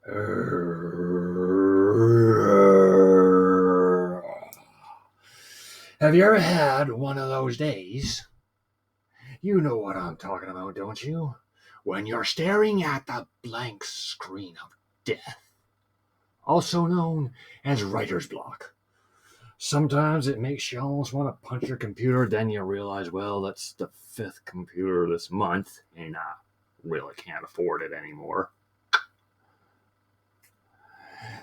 Have you ever had one of those days? You know what I'm talking about, don't you? When you're staring at the blank screen of death, also known as writer's block. Sometimes it makes you almost want to punch your computer, then you realize, well, that's the fifth computer this month, and I really can't afford it anymore.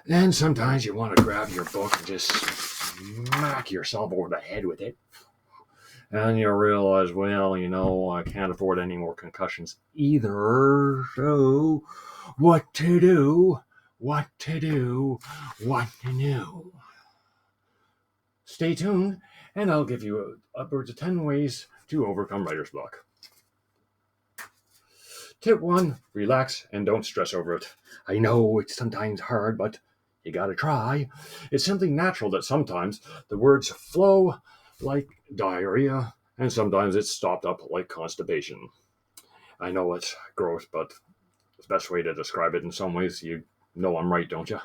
Then sometimes you want to grab your book and just smack yourself over the head with it. And you realize, well, I can't afford any more concussions either. So, what to do? What to do? What to do? Stay tuned, and I'll give you upwards of 10 ways to overcome writer's block. Tip 1, relax and don't stress over it. I know it's sometimes hard, but you gotta try. It's simply natural that sometimes the words flow like diarrhea, and sometimes it's stopped up like constipation. I know it's gross, but the best way to describe it in some ways, you know I'm right, don't you?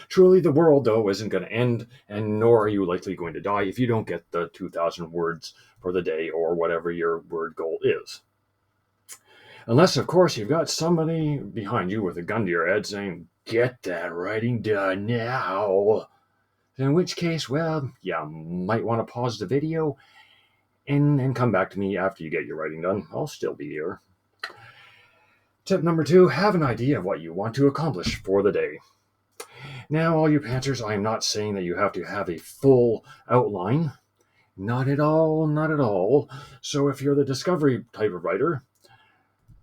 Truly, the world, though, isn't going to end, and nor are you likely going to die if you don't get the 2,000 words for the day or whatever your word goal is. Unless, of course, you've got somebody behind you with a gun to your head saying, "Get that writing done now." In which case, well, you might want to pause the video and come back to me after you get your writing done. I'll still be here. Tip number 2, have an idea of what you want to accomplish for the day. Now, all you pantsers, I am not saying that you have to have a full outline. Not at all, not at all. So if you're the discovery type of writer,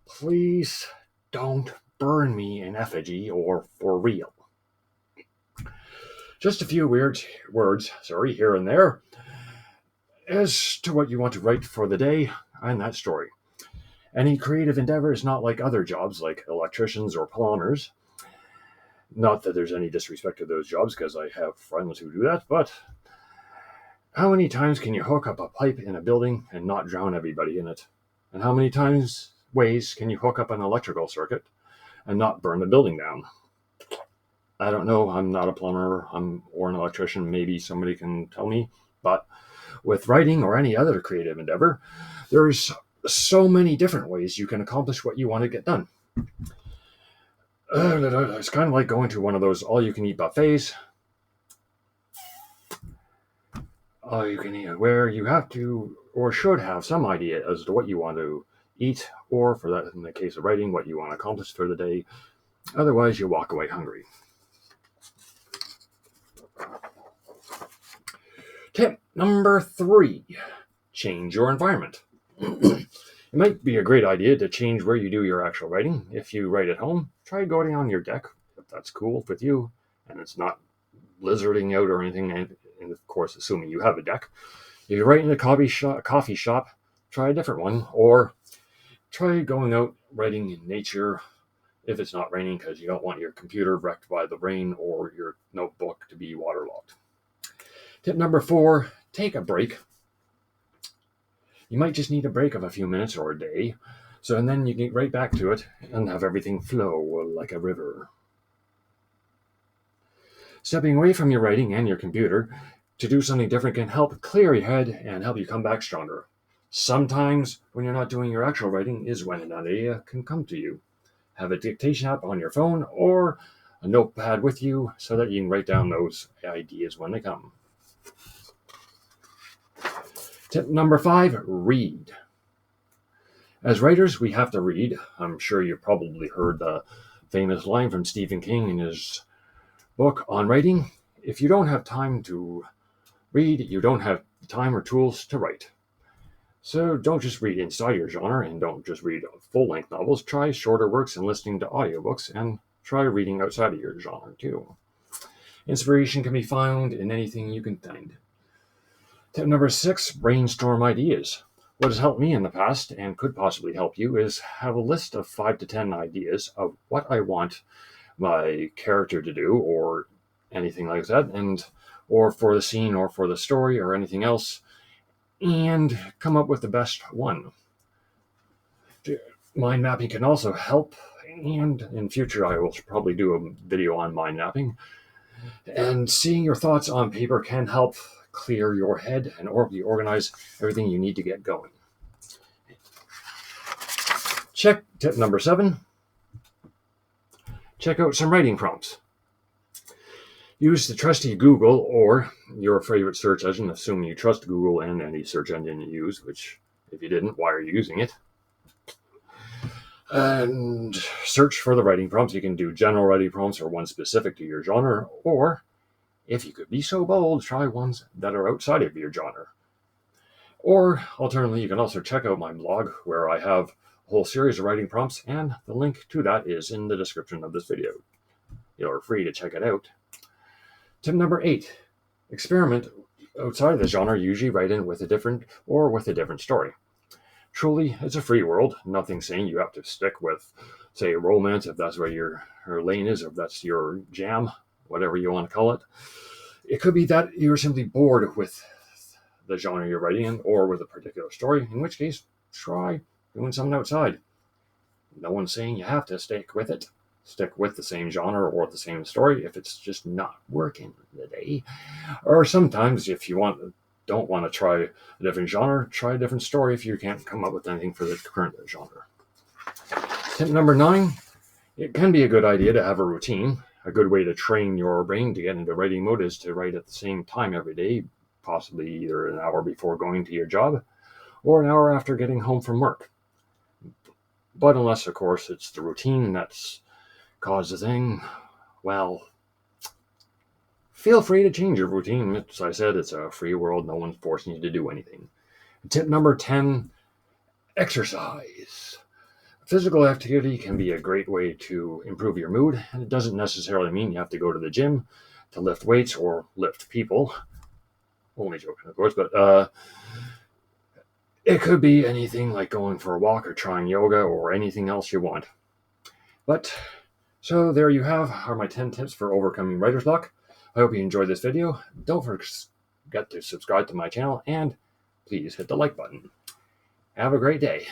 please don't burn me in effigy or for real. Just a few weird words, here and there, as to what you want to write for the day and that story. Any creative endeavor is not like other jobs like electricians or plumbers. Not that there's any disrespect to those jobs, because I have friends who do that, but how many times can you hook up a pipe in a building and not drown everybody in it? And how many ways can you hook up an electrical circuit and not burn the building down? I don't know. I'm not a plumber or an electrician. Maybe somebody can tell me. But with writing or any other creative endeavor, there's so many different ways you can accomplish what you want to get done. It's kind of like going to one of those all-you-can-eat buffets. All-you-can-eat, where you have to or should have some idea as to what you want to eat, or for that, in the case of writing, what you want to accomplish for the day. Otherwise, you walk away hungry. Tip number 3, change your environment. It might be a great idea to change where you do your actual writing. If you write at home, try going on your deck, if that's cool with you, and it's not blizzarding out or anything, and of course, assuming you have a deck. If you write in a coffee shop, try a different one, or try going out writing in nature if it's not raining, because you don't want your computer wrecked by the rain or your notebook to be waterlogged. Tip number 4, take a break. You might just need a break of a few minutes or a day, and then you get right back to it and have everything flow like a river. Stepping away from your writing and your computer to do something different can help clear your head and help you come back stronger. Sometimes when you're not doing your actual writing is when an idea can come to you. Have a dictation app on your phone or a notepad with you so that you can write down those ideas when they come. Tip number 5, read. As writers, we have to read. I'm sure you've probably heard the famous line from Stephen King in his book on writing. If you don't have time to read, you don't have time or tools to write. So don't just read inside your genre, and don't just read full-length novels. Try shorter works and listening to audiobooks, and try reading outside of your genre too. Inspiration can be found in anything you can find. Tip number 6, brainstorm ideas. What has helped me in the past and could possibly help you is have a list of 5 to 10 ideas of what I want my character to do or anything like that, or for the scene or for the story or anything else, and come up with the best one. Mind mapping can also help, And in future, I will probably do a video on mind mapping. And seeing your thoughts on paper can help clear your head and organize everything you need to get going. Tip number 7. Check out some writing prompts. Use the trusty Google or your favorite search engine, assuming you trust Google and any search engine you use, which if you didn't, why are you using it? And search for the writing prompts. You can do general writing prompts or one specific to your genre, or if you could be so bold, try ones that are outside of your genre. Or alternatively, you can also check out my blog where I have a whole series of writing prompts, and the link to that is in the description of this video. You're free to check it out. Tip number 8, experiment outside of the genre, usually write in with a different story. Truly, it's a free world. Nothing saying you have to stick with, say, romance if that's where your lane is, or if that's your jam, whatever you want to call it. It could be that you're simply bored with the genre you're writing in or with a particular story, in which case, try doing something outside. No one's saying you have to stick with it. Stick with the same genre or the same story if it's just not working today. Or sometimes if you don't want to try a different genre, try a different story if you can't come up with anything for the current genre. Tip number 9, it can be a good idea to have a routine. A good way to train your brain to get into writing mode is to write at the same time every day, possibly either an hour before going to your job or an hour after getting home from work. But unless, of course, it's the routine that's caused the thing, well, feel free to change your routine. As I said, it's a free world. No one's forcing you to do anything. Tip number 10, exercise. Physical activity can be a great way to improve your mood, and it doesn't necessarily mean you have to go to the gym to lift weights or lift people. Only joking, of course, but it could be anything like going for a walk or trying yoga or anything else you want. But so there you are my 10 tips for overcoming writer's block. I hope you enjoyed this video. Don't forget to subscribe to my channel and please hit the like button. Have a great day.